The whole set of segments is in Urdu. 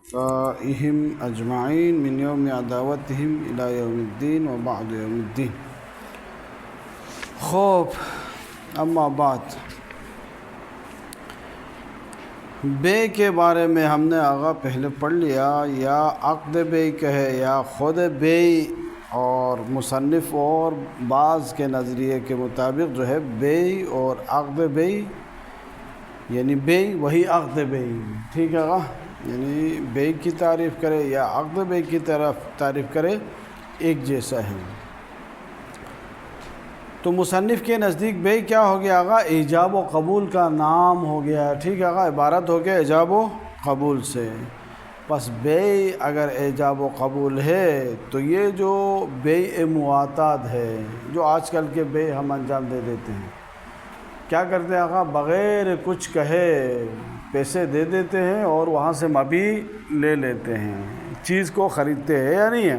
اجمعین من یوم عداوتہم الی یوم الدین و بعد یوم الدین۔ خوب، اما بعد، بے کے بارے میں ہم نے آغا پہلے پڑھ لیا، یا عقد بے کہے یا خود بے، اور مصنف اور بعض کے نظریے کے مطابق جو ہے بے اور عقد بے، یعنی بے وہی عقد بے، ٹھیک ہے گا، یعنی بے کی تعریف کرے یا عقد بے کی طرف تعریف کرے ایک جیسا ہے۔ تو مصنف کے نزدیک بے کیا ہو گیا آگا؟ ایجاب و قبول کا نام ہو گیا، ٹھیک ہے آگا، عبارت ہو گیا ایجاب و قبول سے۔ پس بے اگر ایجاب و قبول ہے تو یہ جو بے معتاد ہے، جو آج کل کے بے ہم انجام دے دیتے ہیں، کیا کرتے ہیں آقا؟ بغیر کچھ کہے پیسے دے دیتے ہیں اور وہاں سے مبی لے لیتے ہیں، چیز کو خریدتے ہیں یا نہیں ہے؟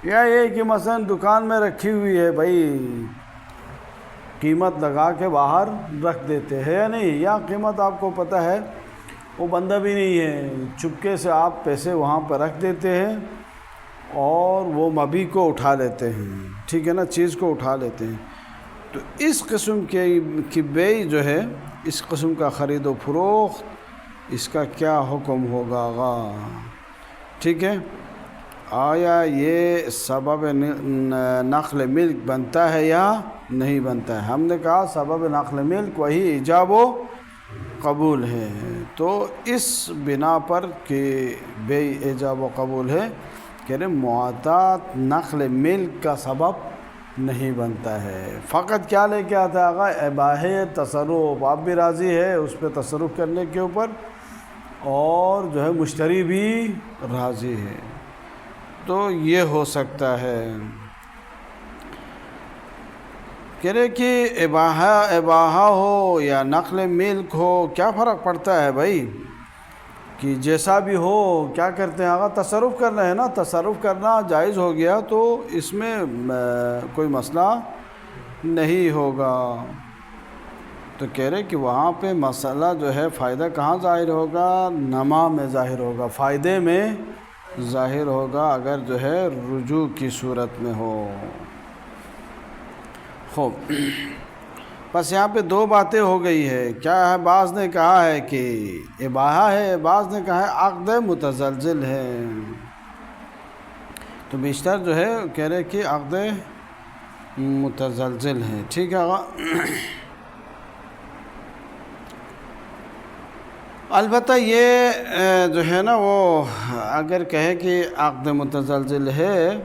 یا یہ کہ مثلا دکان میں رکھی ہوئی ہے بھائی، قیمت لگا کے باہر رکھ دیتے ہیں یا نہیں؟ یا قیمت آپ کو پتہ ہے وہ بندہ بھی نہیں ہے، چپکے سے آپ پیسے وہاں پہ رکھ دیتے ہیں اور وہ مبی کو اٹھا لیتے ہیں، ٹھیک ہے نا، چیز کو اٹھا لیتے ہیں۔ تو اس قسم کی بے جو ہے، اس قسم کا خرید و فروخت، اس کا کیا حکم ہوگا آغا؟ ٹھیک ہے، آیا یہ سبب نقل ملک بنتا ہے یا نہیں بنتا ہے؟ ہم نے کہا سبب نقل ملک وہی ایجاب و قبول ہے، تو اس بنا پر کہ بے ایجاب و قبول ہے، کہہ رہے معطات نقل ملک کا سبب نہیں بنتا ہے۔ فقط کیا لے کے آتا ہے آقا؟ اباحہ تصرف، آپ بھی راضی ہے اس پہ تصرف کرنے کے اوپر، اور جو ہے مشتری بھی راضی ہے، تو یہ ہو سکتا ہے۔ کہہ رہے کہ اباحہ ہو یا نقل ملک ہو، کیا فرق پڑتا ہے بھائی؟ کہ جیسا بھی ہو، کیا کرتے ہیں آقا؟ تصرف کرنا ہے نا، تصرف کرنا جائز ہو گیا تو اس میں کوئی مسئلہ نہیں ہوگا۔ تو کہہ رہے کہ وہاں پہ مسئلہ جو ہے فائدہ کہاں ظاہر ہوگا؟ نما میں ظاہر ہوگا، فائدے میں ظاہر ہوگا اگر جو ہے رجوع کی صورت میں ہو۔ خوب، بس یہاں پہ دو باتیں ہو گئی ہے، کیا ہے؟ بعض نے کہا ہے کہ اباحہ ہے، بعض نے کہا ہے عقد متزلزل ہے۔ تو بیشتر جو ہے کہہ رہے کہ عقد متزلزل ہے، ٹھیک ہے آقا۔ البتہ یہ جو ہے نا، وہ اگر کہے کہ عقد متزلزل ہے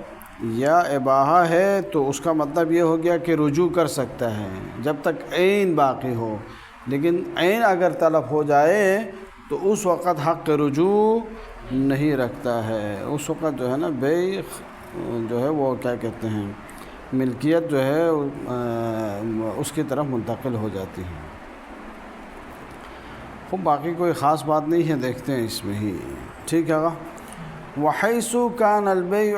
یا اباحہ ہے تو اس کا مطلب یہ ہو گیا کہ رجوع کر سکتا ہے جب تک عین باقی ہو، لیکن عین اگر تلف ہو جائے تو اس وقت حق رجوع نہیں رکھتا ہے، اس وقت جو ہے نا بے جو ہے وہ کیا کہتے ہیں، ملکیت جو ہے اس کی طرف منتقل ہو جاتی ہے۔ خب باقی کوئی خاص بات نہیں ہے، دیکھتے ہیں اس میں ہی، ٹھیک ہے گا۔ وحیث کان البیع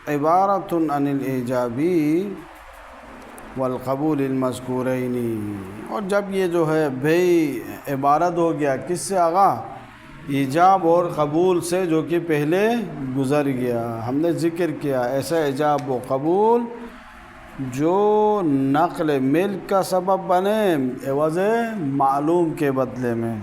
عبارۃ عن الایجابی والقبول المذکورین، اور جب یہ جو ہے بیع عبارت ہو گیا کس سے آغا؟ ایجاب اور قبول سے، جو کہ پہلے گزر گیا، ہم نے ذکر کیا ایسا ایجاب و قبول جو نقل ملک کا سبب بنے عوض معلوم کے بدلے میں۔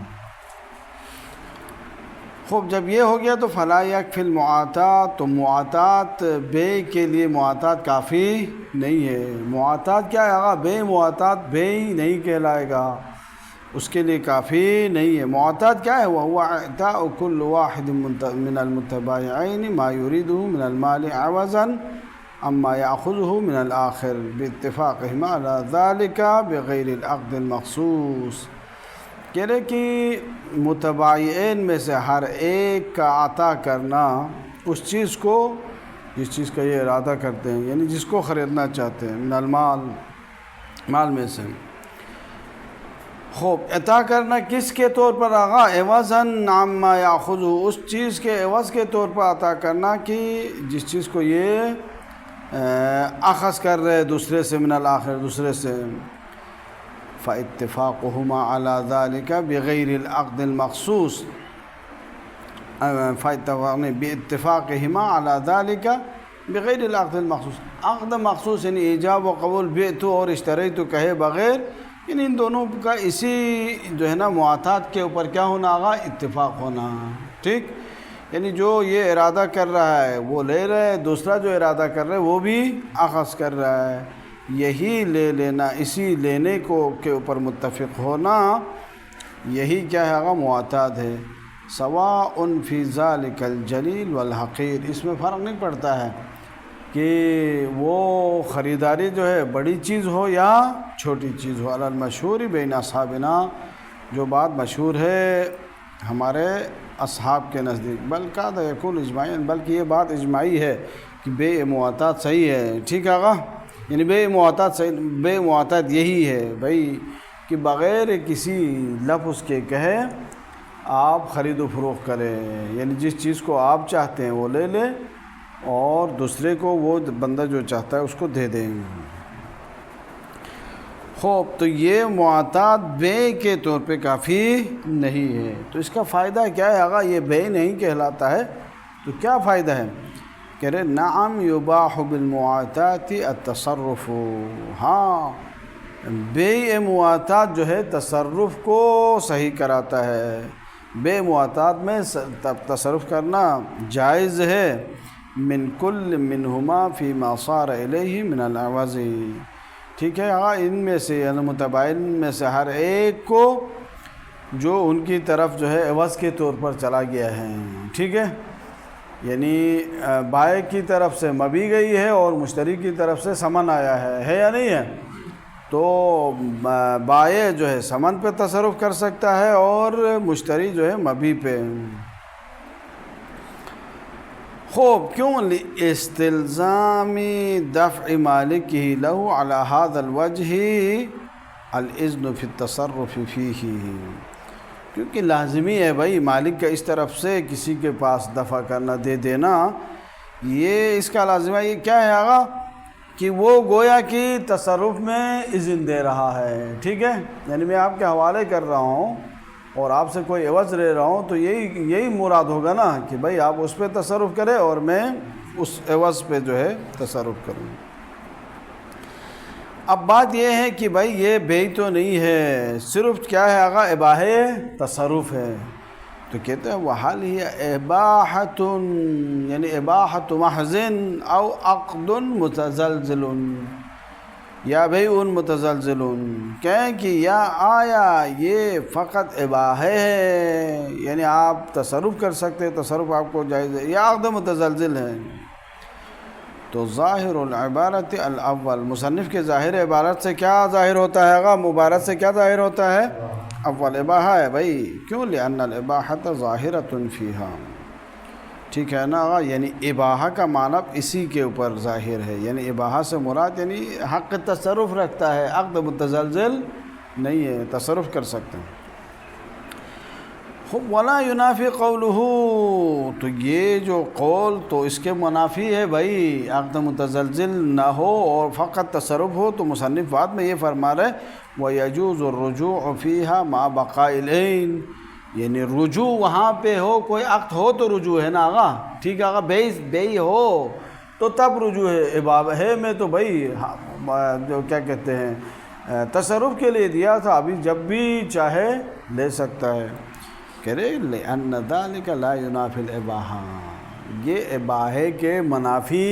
خوب، جب یہ ہو گیا تو فلا یکفی المعاطات، تو معاطات بے کے لیے معاطات کافی نہیں ہے۔ معاطات کیا ہے آقا؟ بے معاطات بے ہی نہیں کہلائے گا، اس کے لیے کافی نہیں ہے۔ معاطات کیا ہے؟ وَهُوَ اعطاء كل واحد من المتبايعين ما يريده من المال عوضا عما يأخذه من الآخر باتفاقهما على ذلك بغير العقد المخصوص۔ کہہ رہے کہ متبايعین میں سے ہر ایک کا عطا کرنا اس چیز کو، جس چیز کا یہ ارادہ کرتے ہیں، یعنی جس کو خریدنا چاہتے ہیں، من المال، مال میں سے۔ خوب، عطا کرنا کس کے طور پر آغا؟ عوضاً عما یاخذ، اس چیز کے عوض کے طور پر عطا کرنا کہ جس چیز کو یہ اخذ کر رہے دوسرے سے، من الآخر، دوسرے سے۔ فاتفاقهما على ذلك بغیر العقد المخصوص، باتفاقهما على ذلك بغیر العقد المخصوص، عقد مخصوص یعنی ایجاب و قبول، بعت اور اشتریت کہے بغیر، یعنی ان دونوں کا اسی جو ہے نا معاہدات کے اوپر کیا ہونا آگا، اتفاق ہونا، ٹھیک، یعنی جو یہ ارادہ کر رہا ہے وہ لے رہا ہے، دوسرا جو ارادہ کر رہا ہے وہ بھی اخذ کر رہا ہے، یہی لے لینا، اسی لینے کو کے اوپر متفق ہونا، یہی کیا ہے آگا، معاہدات ہے۔ سواء فی ذلک الجلیل والحقیر، اس میں فرق نہیں پڑتا ہے کہ وہ خریداری جو ہے بڑی چیز ہو یا چھوٹی چیز ہو، علی المشہور بین اصحابنا، جو بات مشہور ہے ہمارے اصحاب کے نزدیک، بلکہ یکون اجماعی، بلکہ یہ بات اجماعی ہے کہ بے معاہدات صحیح ہے، ٹھیک ہے آقا، یعنی بے معاہدات صحیح، بے معاہدات یہی ہے بھائی کہ بغیر کسی لفظ کے کہے آپ خرید و فروخت کریں، یعنی جس چیز کو آپ چاہتے ہیں وہ لے لیں اور دوسرے کو وہ بندہ جو چاہتا ہے اس کو دے دیں۔ خوب، تو یہ معاہدات بے کے طور پہ کافی نہیں ہے، تو اس کا فائدہ کیا ہے آقا، یہ بے نہیں کہلاتا ہے، تو کیا فائدہ ہے؟ کہہ رہے نعم یباح بالمعاہدات التصرف، ہاں بے معاہدات جو ہے تصرف کو صحیح کراتا ہے، بے معاہدات میں تصرف کرنا جائز ہے، من کل منہما فیما صار الیہ من العوض، ٹھیک ہے ہاں، ان میں سے یعنی متبادل میں سے ہر ایک کو جو ان کی طرف جو ہے عوض کے طور پر چلا گیا ہے، ٹھیک ہے، یعنی بائع کی طرف سے مبی گئی ہے اور مشتری کی طرف سے ثمن آیا ہے یا نہیں ہے، تو بائع جو ہے ثمن پہ تصرف کر سکتا ہے اور مشتری جو ہے مبی پہ۔ خوب، کیوں؟ لاستلزام دفع مالکہ لہ علی ھذا الوجہ الاذن فی التصرف فیہ، کیونکہ لازمی ہے بھائی مالک کا اس طرف سے کسی کے پاس دفع کرنا، دے دینا، یہ اس کا لازمہ یہ کیا ہے آقا کہ وہ گویا کہ تصرف میں اذن دے رہا ہے، ٹھیک ہے، یعنی میں آپ کے حوالے کر رہا ہوں اور آپ سے کوئی عوض لے رہا ہوں، تو یہی مراد ہوگا نا کہ بھائی آپ اس پہ تصرف کریں اور میں اس عوض پہ جو ہے تصرف کروں۔ اب بات یہ ہے کہ بھائی یہ بے تو نہیں ہے، صرف کیا ہے آقا، اباحہ تصرف ہے، تو کہتے ہیں وحال ہی اباحۃ، یعنی اباحۃ محض او عقد متزلزل، یا بھائی ان متزلزل، کہیں کہ یا آیا یہ فقط اباحہ ہے، یعنی آپ تصرف کر سکتے، تصرف آپ کو جائز ہے، یا عقد متزلزل ہے، تو ظاہر العبارت الاول، مصنف کے ظاہر عبارت سے کیا ظاہر ہوتا ہے آقا، مبارت سے کیا ظاہر ہوتا ہے، اول اباحہ ہے بھائی، کیوں؟ لأن الاباحۃ ظاہرۃ فیہا، ٹھیک ہے نا آقا، یعنی اباحہ کا معنی اسی کے اوپر ظاہر ہے، یعنی اباحہ سے مراد یعنی حق تصرف رکھتا ہے، عقد متزلزل نہیں ہے، تصرف کر سکتے ہیں۔ ولا ینافی قولہ، تو یہ جو قول تو اس کے منافی ہے بھائی، عقد متزلزل نہ ہو اور فقط تصرف ہو، تو مصنف بعد میں یہ فرما رہے وَيَجُوزُ الرُّجُوعُ فِيهَا مَعَ بَقَاءِ الْعَيْنِ، یعنی رجوع وہاں پہ ہو، کوئی عقد ہو تو رجوع ہے نا آقا، ٹھیک ہے آقا، بے ہو تو تب رجوع ہے، اباحہ میں تو بھائی جو کیا کہتے ہیں تصرف کے لیے دیا تھا، ابھی جب بھی چاہے لے سکتا ہے، کہہ رہے لأن ذلك لا ينافي الاباحہ، یہ اباحہ کے منافی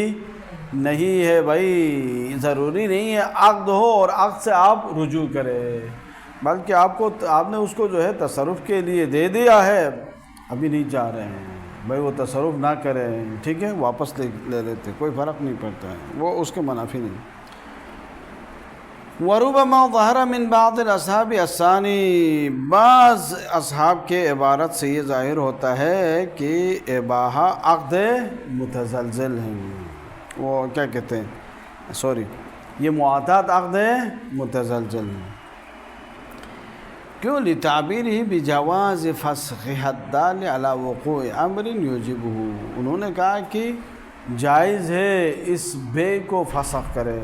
نہیں ہے بھائی، ضروری نہیں ہے عقد ہو اور عقد سے آپ رجوع کریں، بلکہ آپ نے اس کو جو ہے تصرف کے لیے دے دیا ہے، ابھی نہیں چاہ رہے ہیں بھائی وہ تصرف نہ کریں، ٹھیک ہے، واپس لے لیتے، کوئی فرق نہیں پڑتا ہے، وہ اس کے منافی نہیں۔ وَرُبَمَا ظَهَرَ مِن بَعْضِ الْأَصْحَابِ الثَّانِي، بعض اصحاب کے عبارت سے یہ ظاہر ہوتا ہے کہ اباحہ عقد متزلزل ہیں، وہ کیا کہتے ہیں، سوری، یہ معاہدات عقد متزلزل ہیں، کیوں؟ لِتَعْبِيرِهِ بِجَوَازِ فَسْخِهَا الدَّالِ عَلَى وُقُوعِ أَمْرٍ يُوجِبُهُ، انہوں نے کہا کہ جائز ہے اس بے کو فسخ کرے،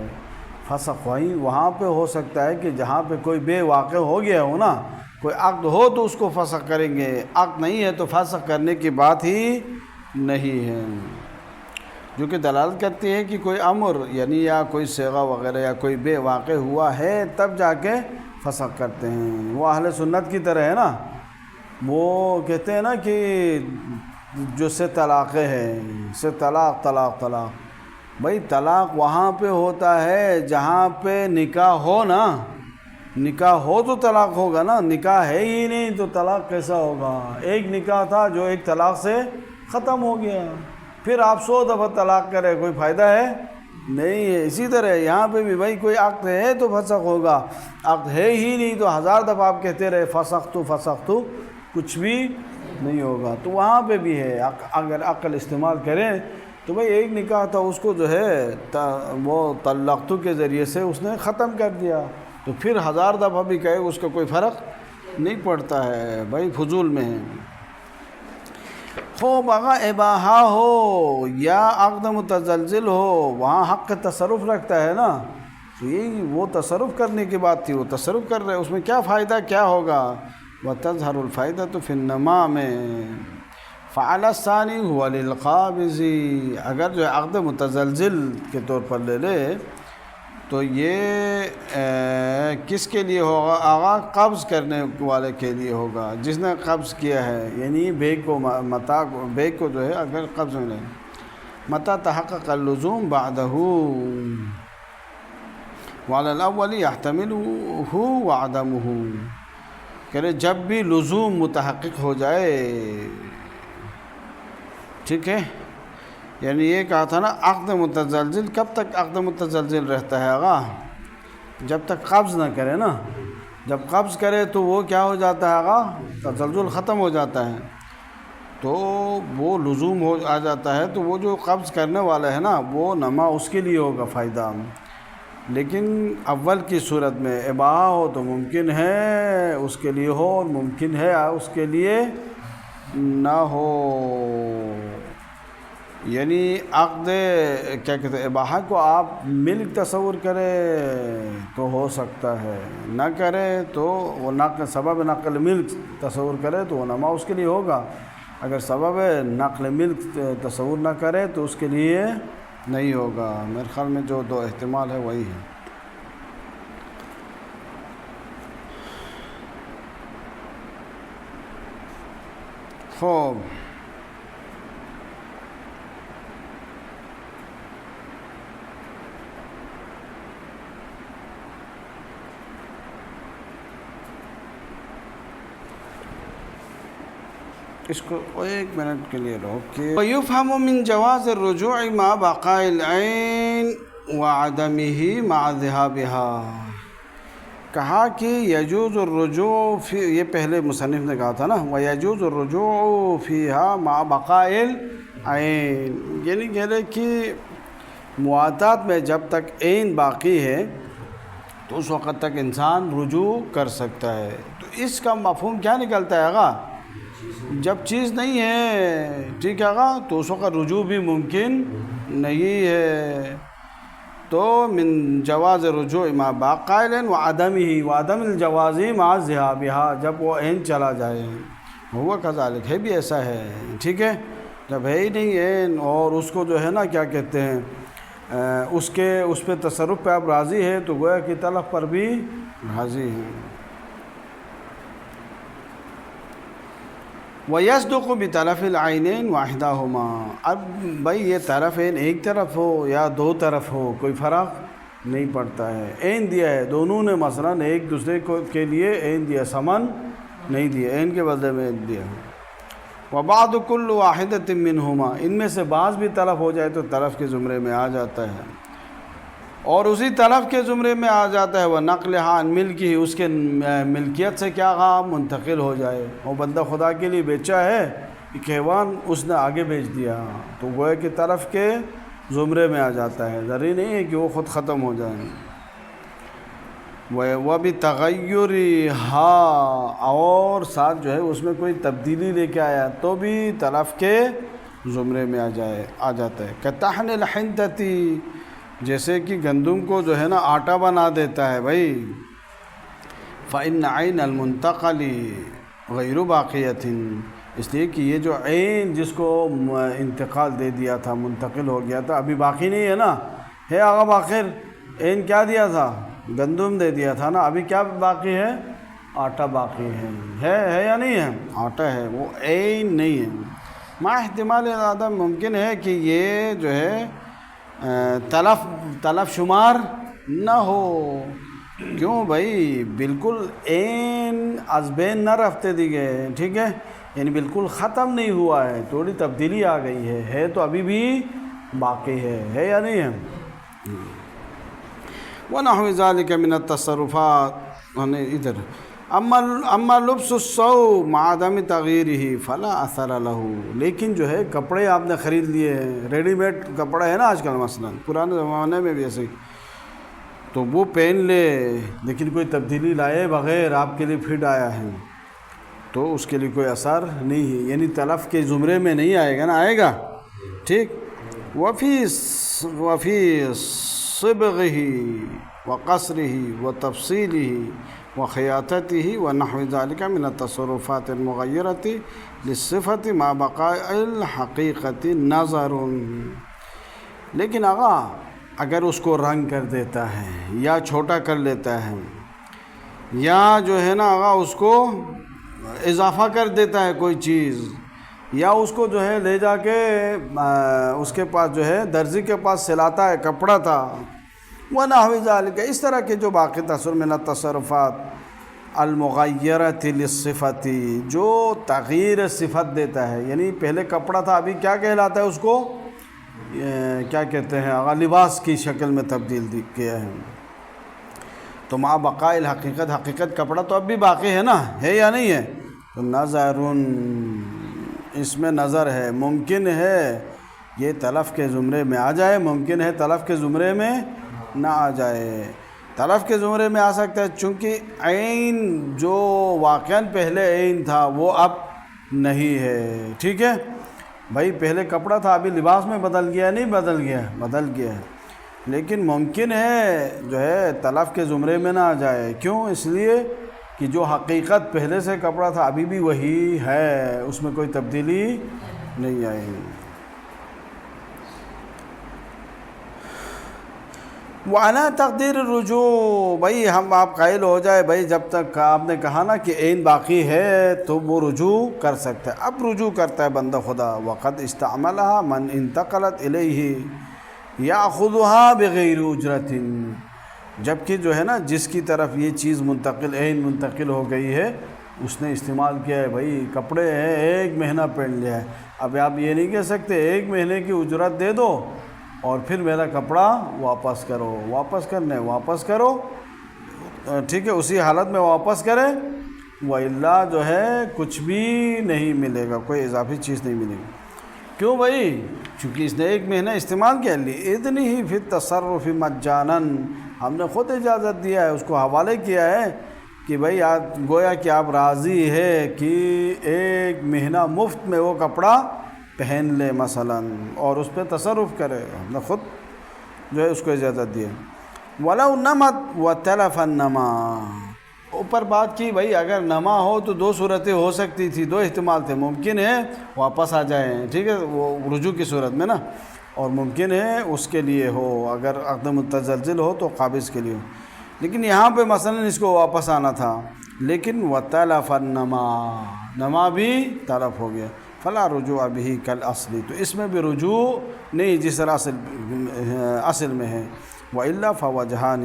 فسخ وہاں پہ ہو سکتا ہے کہ جہاں پہ کوئی بے واقع ہو گیا ہو نا، کوئی عقد ہو تو اس کو فسخ کریں گے، عقد نہیں ہے تو فسخ کرنے کی بات ہی نہیں ہے، جو کہ دلالت کرتی ہے کہ کوئی امر یعنی یا کوئی صیغہ وغیرہ یا کوئی بے واقع ہوا ہے تب جا کے فسخ کرتے ہیں۔ وہ اہل سنت کی طرح ہے نا، وہ کہتے ہیں نا کہ جو سے طلاقیں ہیں، سے طلاق طلاق طلاق، بھائی طلاق وہاں پہ ہوتا ہے جہاں پہ نکاح ہو نا، نکاح ہو تو طلاق ہوگا نا، نکاح ہے ہی نہیں تو طلاق کیسا ہوگا؟ ایک نکاح تھا جو ایک طلاق سے ختم ہو گیا، پھر آپ 100 دفعہ طلاق کرے کوئی فائدہ ہے نہیں ہے۔ اسی طرح یہاں پہ بھی بھائی کوئی عقد ہے تو فسخ ہوگا، عقد ہے ہی نہیں تو 1000 دفعہ آپ کہتے رہے فسخت، کچھ بھی نہیں ہوگا۔ تو وہاں پہ بھی ہے، اگر عقل استعمال کریں تو بھائی ایک نکاح تھا اس کو جو ہے وہ طلقتو کے ذریعے سے اس نے ختم کر دیا، تو پھر 1000 دفعہ بھی کہے اس کا کوئی فرق نہیں پڑتا ہے، بھائی فضول میں ہے۔ خوب اگر اباحہ ہو یا عقد متزلزل ہو، وہاں حق تصرف رکھتا ہے نا، تو یہی وہ تصرف کرنے کی بات تھی، وہ تصرف کر رہے، اس میں کیا فائدہ کیا ہوگا؟ وَتَظْهَرُ الْفَائِدَةُ فِي النَّمَا میں فَعَلَ الثَّانِي هُوَ لِلْقَابِضِ، اگر جو عقد متزلزل کے طور پر لے لے تو یہ کس کے لیے ہوگا؟ آغا قبض کرنے والے کے لیے ہوگا، جس نے قبض کیا ہے، یعنی بیگ کو متا بیگ کو جو ہے اگر قبض میں لے، متا تحقق اللزوم بعدہ وعلی الاول یحتملہ وعدمہ، کہ جب بھی لزوم متحقق ہو جائے، ٹھیک ہے، یعنی یہ کہا تھا نا عقد متزلزل، کب تک عقد متزلزل رہتا ہے آغا؟ جب تک قبض نہ کرے نا، جب قبض کرے تو وہ کیا ہو جاتا ہے آغا؟ تزلزل ختم ہو جاتا ہے، تو وہ لزوم آ جاتا ہے، تو وہ جو قبض کرنے والا ہے نا وہ نما اس کے لیے ہوگا فائدہ۔ لیکن اول کی صورت میں اباحہ ہو تو ممکن ہے اس کے لیے ہو، اور ممکن ہے اس کے لیے نہ ہو، یعنی عقد کیا کہتے ہیں اباحہ کو آپ ملک تصور کرے تو ہو سکتا ہے، نہ کرے تو وہ سبب نقل ملک تصور کرے تو وہ نما اس کے لیے ہوگا، اگر سبب نقل ملک تصور نہ کرے تو اس کے لیے نہیں ہوگا۔ میرے خیال میں جو دو احتمال ہے وہی ہے۔ خوب، اس کو ایک منٹ کے لیے روک کے وَيُفْهَمُ مِنْ جَوَازِ الرُّجُوعِ مَعَ بَقَاءِ الْعَيْنِ وَعَدَمِهِ مَعَ ذِهَابِهَا، کہا کہ یجوز الرجوع فی، یہ پہلے مصنف نے کہا تھا نا، وَيَجُوزُ الرُّجُوعُ فِيهَا مَعَ بَقَاءِ الْعَيْنِ، یعنی کہہ رہے کہ مواتات میں جب تک عین باقی ہے تو اس وقت تک انسان رجوع کر سکتا ہے۔ تو اس کا مفہوم کیا نکلتا ہے آغا؟ جب چیز نہیں ہے، ٹھیک ہے آغا، تو اس وقت رجوع بھی ممکن نہیں ہے۔ تو من جواز رجوع مع بقاء العین وعدمہ وعدم الجواز مع ذهابها، جب وہ عین چلا جائے، ہوا کذالک، ہے بھی ایسا ہے، ٹھیک ہے، جب ہے ہی نہیں عین اور اس کو جو ہے نا کیا کہتے ہیں اس پہ تصرف پہ آپ راضی ہے تو گویا کہ طلب پر بھی راضی ہیں۔ وَيَصْدُقُ بِطَرَفِ الْعَيْنَيْنِ وَاحِدَاهُمَا، اب بھائی یہ طرف عین ایک طرف ہو یا دو طرف ہو کوئی فرق نہیں پڑتا ہے، عین دیا ہے دونوں نے، مثلا ایک دوسرے کے لیے عین دیا، سمن نہیں دیا، عین کے بدلے میں عین دیا۔ وَبَعْضُ كُلُّ وَاحِدَةٍ مِّنْهُمَا، ان میں سے بعض بھی طرف ہو جائے تو طرف کے زمرے میں آ جاتا ہے، اور اسی طرف کے زمرے میں آ جاتا ہے وہ نقل عن ملکی، اس کے ملکیت سے کیا منتقل ہو جائے، وہ بندہ خدا کے لیے بیچا ہے، ایک حیوان اس نے آگے بیچ دیا تو گویا کہ طرف کے زمرے میں آ جاتا ہے، ضروری نہیں ہے کہ وہ خود ختم ہو جائے۔ وَبِتَغَيُّرِهَا، اور ساتھ جو ہے اس میں کوئی تبدیلی لے کے آیا تو بھی طرف کے زمرے میں آ جاتا ہے۔ کَطَحْنِ الْحِنْطَةِ، جیسے کہ گندم کو جو ہے نا آٹا بنا دیتا ہے بھائی، فإن عین المنتقل غیر باقیۃ، اس لیے کہ یہ جو عین جس کو انتقال دے دیا تھا، منتقل ہو گیا تھا، ابھی باقی نہیں ہے نا، ہے آغا باخر عین کیا دیا تھا؟ گندم دے دیا تھا نا، ابھی کیا باقی ہے؟ آٹا باقی ہے یا نہیں ہے؟ آٹا ہے، وہ عین نہیں ہے۔ ما احتمال زیادہ ممکن ہے کہ یہ جو ہے تلف شمار نہ ہو۔ کیوں بھائی؟ بالکل عین از بین نہ رفتے دیگے، ٹھیک ہے، یعنی بالکل ختم نہیں ہوا ہے، تھوڑی تبدیلی آ گئی ہے تو ابھی بھی باقی ہے یا نہیں ہے؟ وَنَحْوِ ذَلِكَ مِنَ التصرفات، ادھر اما لبس الثوب مع عدم تغییرہ فلا اثر لہ، لیکن جو ہے کپڑے آپ نے خرید لیے ہیں، ریڈی میڈ کپڑا ہے نا آج کل، مثلا پرانے زمانے میں بھی ایسے ہی، تو وہ پہن لے، لیکن کوئی تبدیلی لائے بغیر آپ کے لیے فٹ آیا ہے تو اس کے لیے کوئی اثر نہیں ہے، یعنی تلف کے زمرے میں نہیں آئے گا نا، آئے گا، ٹھیک۔ وفی صبغہ وقصرہ وتفصیلہ وخیاطتہ ونحو ذلک من التصرفات المغیرۃ للصفۃ مع بقاء الحقیقۃ نظر، لیکن آقا اگر اس کو رنگ کر دیتا ہے یا چھوٹا کر لیتا ہے یا جو ہے نا آقا اس کو اضافہ کر دیتا ہے کوئی چیز، یا اس کو جو ہے لے جا کے اس کے پاس جو ہے درزی کے پاس سلاتا ہے، کپڑا تھا، وَنَحْوِ ذَلِكَ، اس طرح کے جو باقی تصور من التصرفات المغیرۃ للصفۃ، جو تغییر صفت دیتا ہے، یعنی پہلے کپڑا تھا ابھی کیا کہلاتا ہے اس کو؟ کیا کہتے ہیں آغا؟ لباس کی شکل میں تبدیل کیا ہے، تو مع بقاء الحقیقت، حقیقت کپڑا تو اب بھی باقی ہے نا، ہے یا نہیں ہے؟ تو نظر، اس میں نظر ہے، ممکن ہے یہ تلف کے زمرے میں آ جائے، ممکن ہے تلف کے زمرے میں نہ آ جائے۔ تلف کے زمرے میں آ سکتا ہے چونکہ عین جو واقعاً پہلے عین تھا وہ اب نہیں ہے، ٹھیک ہے بھائی، پہلے کپڑا تھا ابھی لباس میں بدل گیا، نہیں بدل گیا؟ بدل گیا ہے، لیکن ممکن ہے جو ہے تلف کے زمرے میں نہ آ جائے، کیوں؟ اس لیے کہ جو حقیقت پہلے سے کپڑا تھا ابھی بھی وہی ہے، اس میں کوئی تبدیلی نہیں آئی۔ وَعَلَى تَقْدِيرِ الرُّجُوعِ، بھائی ہم آپ قائل ہو جائے بھائی جب تک آپ نے کہا نا کہ عین باقی ہے تو وہ رجوع کر سکتا ہے، اب رجوع کرتا ہے بندہ خدا، وَقَدْ اسْتَعْمَلَهَا مَنْ انتقلت إِلَيْهِ يَأْخُذُهَا بِغَيْرِ أُجْرَةٍ، جبکہ جو ہے نا جس کی طرف یہ چیز عین منتقل ہو گئی ہے اس نے استعمال کیا ہے، بھائی کپڑے ہیں ایک مہینہ پہن لیا ہے، اب آپ یہ نہیں کہہ سکتے ایک مہینے کی اجرت دے دو اور پھر میرا کپڑا واپس کرو، واپس کرنے واپس کرو، ٹھیک ہے، اسی حالت میں واپس کرے، وَإِلَّا جو ہے کچھ بھی نہیں ملے گا، کوئی اضافی چیز نہیں ملے گی۔ کیوں بھائی؟ چونکہ اس نے ایک مہینہ استعمال کیا لی، اذن ہی فی التصرف مجاناً، ہم نے خود اجازت دیا ہے، اس کو حوالے کیا ہے کہ بھائی گویا کہ آپ راضی ہے کہ ایک مہینہ مفت میں وہ کپڑا پہن لے مثلا اور اس پہ تصرف کرے، ہم نے خود جو ہے اس کو اجازت دی ہے۔ وَلَوْ نَمَتْ وَتَلَفَ النَّمَا، اوپر بات کی بھائی اگر نما ہو تو دو صورتیں ہو سکتی تھی، دو احتمال تھے، ممکن ہے واپس آ جائیں، ٹھیک ہے، وہ رجوع کی صورت میں نا، اور ممکن ہے اس کے لیے ہو، اگر عقد متزلزل ہو تو قابض کے لیے ہو، لیکن یہاں پہ مثلا اس کو واپس آنا تھا، لیکن وَتَلَفَ النَّمَا، نما بھی تلف ہو گیا، فلا رجوع بِهِ كالأصل، تو اس میں بھی رجوع نہیں جس طرح اصل میں ہے۔ وَإِلَّا فَوَجْهَانِ،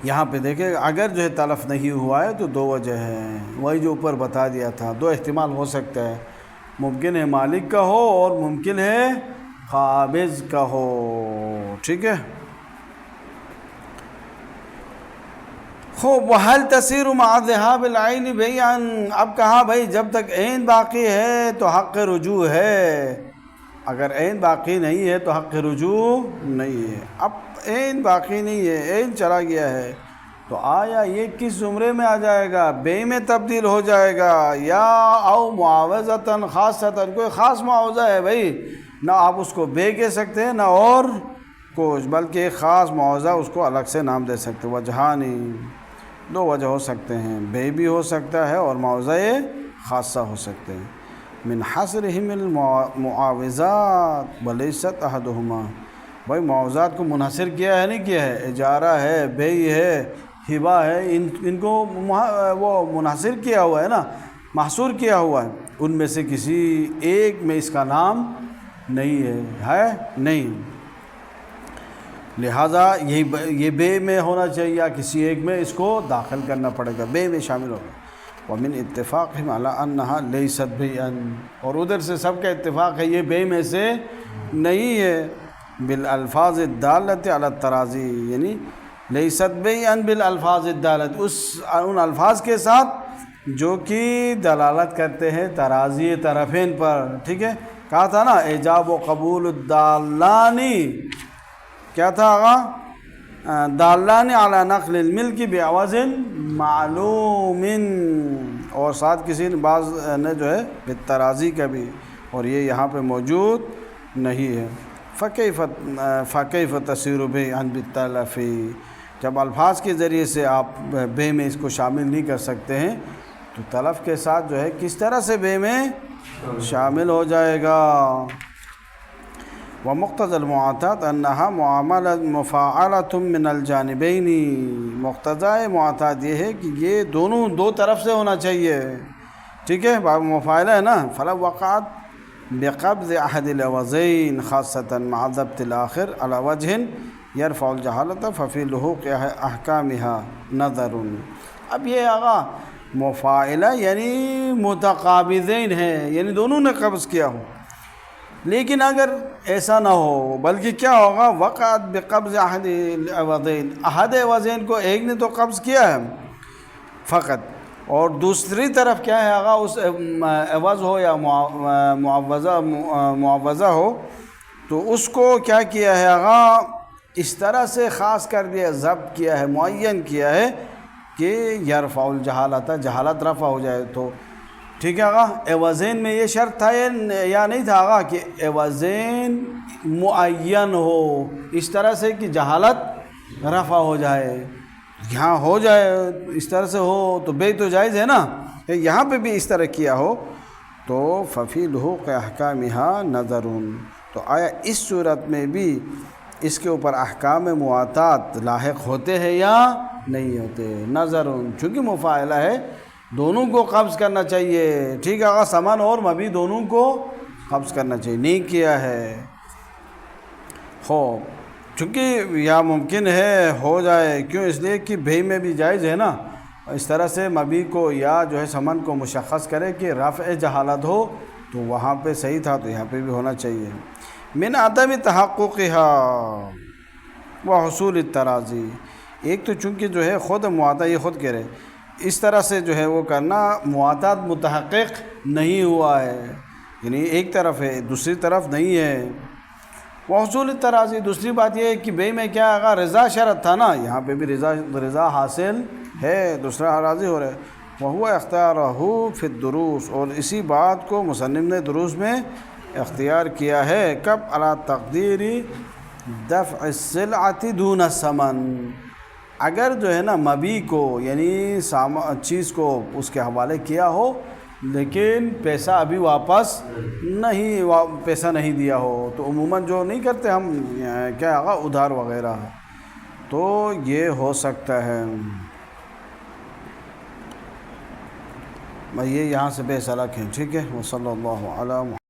یہاں پہ دیکھیں اگر جو ہے تلف نہیں ہوا ہے تو دو وجہ ہیں، وہی جو اوپر بتا دیا تھا، دو احتمال ہو سکتا ہے، ممکن ہے مالک کا ہو اور ممکن ہے قابض کا ہو، ٹھیک ہے۔ خوب وَهَلْ تَصِيرُ مَعَ ذِهَابِ الْعَيْنِ بَيْعًا، اب کہا بھائی جب تک عین باقی ہے تو حق رجوع ہے، اگر عین باقی نہیں ہے تو حق رجوع نہیں ہے۔ اب عین باقی نہیں ہے، عین چلا گیا ہے، تو آیا یہ کس زمرے میں آ جائے گا؟ بے میں تبدیل ہو جائے گا، یا او معاوضۃ خاصۃ، کوئی خاص معاوضہ ہے بھائی، نہ آپ اس کو بے کہہ سکتے ہیں نہ اور کچھ، بلکہ ایک خاص معاوضہ اس کو الگ سے نام دے سکتے۔ وجہانی، دو وجہ ہو سکتے ہیں، بے بھی ہو سکتا ہے اور معاوضہ خاصہ ہو سکتے ہیں۔ من حصرہم المعاوضات ولیست احدہما، بھائی معاوضات کو منحصر کیا ہے نہیں کیا ہے، اجارہ ہے، بیع ہے، ہبہ ہے، ان کو وہ منحصر کیا ہوا ہے نا، محصور کیا ہوا ہے، ان میں سے کسی ایک میں اس کا نام نہیں ہے نہیں، لہٰذا یہ بے میں ہونا چاہیے یا کسی ایک میں اس کو داخل کرنا پڑے گا، بے میں شامل ہوگا۔ ومن اتفاقہم علی انہا لیست بیعا، اور ادھر سے سب کا اتفاق ہے یہ بے میں سے نہیں ہے، بالالفاظ الدالۃ علی التراضی، یعنی لیست بیعا بالالفاظ الدالۃ، ان الفاظ کے ساتھ جو کہ دلالت کرتے ہیں تراضی طرفین پر، ٹھیک ہے، کہا تھا نا ایجاب و قبول الدالانی، کیا تھا آغا، دالانی علی نقل الملک بعوض معلوم، اور ساتھ کسی نے بعض نے جو ہے بالتراضی کا بھی، اور یہ یہاں پہ موجود نہیں ہے۔ فکیف تصیر بیعا بالتلف، جب الفاظ کے ذریعے سے آپ بے میں اس کو شامل نہیں کر سکتے ہیں تو تلف کے ساتھ جو ہے کس طرح سے بے میں شامل ہو جائے گا۔ ومقتضى المعاطات انہا معاملہ مفاعلۃ من الجانبین، مقتضى معاطات یہ ہے کہ یہ دو طرف سے ہونا چاہیے، ٹھیک ہے، باب مفاعلہ ہے نا، فلو وقعت بقبض احد العوضین خاصة مع ضبط الآخر على وجہ یرفع الجہالۃ ففی لحوق احکامها نظر۔ اب یہ آغا مفاعلہ یعنی متقابضین ہے، یعنی دونوں نے قبض کیا ہو، لیکن اگر ایسا نہ ہو بلکہ کیا ہوگا، وقعت بقبض احد العوضین، احد عوضین کو ایک نے تو قبض کیا ہے فقط، اور دوسری طرف کیا ہے آغا اس عوض ہو یا معاوضہ ہو تو اس کو کیا کیا ہے آغا، اس طرح سے خاص کر دیا، ضبط کیا ہے، معین کیا ہے کہ یرفع الجہالۃ، جہالت رفع ہو جائے تو، ٹھیک ہے آغا۔ عوضین میں یہ شرط تھا یا نہیں تھا آغا کہ عوضین معین ہو اس طرح سے کہ جہالت رفع ہو جائے، یہاں ہو جائے اس طرح سے ہو تو بے تو جائز ہے نا، یہاں پہ بھی اس طرح کیا ہو تو ففی لحوق احکامها نظر، تو آیا اس صورت میں بھی اس کے اوپر احکام معاطات لاحق ہوتے ہیں یا نہیں ہوتے، نظر، چونکہ مفاعلہ ہے دونوں کو قبض کرنا چاہیے، ٹھیک ہے آقا، سمن اور مبی دونوں کو قبض کرنا چاہیے، نہیں کیا ہے ہو، چونکہ یا ممکن ہے ہو جائے، کیوں، اس لیے کہ بے میں بھی جائز ہے نا، اس طرح سے مبی کو یا جو ہے سمن کو مشخص کرے کہ رفع جہالت ہو تو وہاں پہ صحیح تھا تو یہاں پہ بھی ہونا چاہیے۔ من عدم تحققها وحصول التراضی، ایک تو چونکہ جو ہے خود معاطا، یہ خود کہہ رہے اس طرح سے جو ہے وہ کرنا معاطات متحقق نہیں ہوا ہے، یعنی ایک طرف ہے دوسری طرف نہیں ہے۔ وحصول التراضی، دوسری بات یہ ہے کہ بے میں کیا آگا رضا شرط تھا نا، یہاں پہ بھی رضا حاصل ہے، دوسرا راضی ہو رہا ہے۔ وہو اختیارہ فی الدروس، اور اسی بات کو مصنف نے دروس میں اختیار کیا ہے، کب علی تقدیر دفع السلعۃ دون الثمن، اگر جو ہے نا مبی کو یعنی چیز کو اس کے حوالے کیا ہو لیکن پیسہ ابھی واپس پیسہ نہیں دیا ہو، تو عموماً جو نہیں کرتے ہم کیا ہوگا ادھار وغیرہ، تو یہ ہو سکتا ہے۔ میں یہ یہاں سے فیصلہ کھیں، ٹھیک ہے، وصلی اللہ علیہ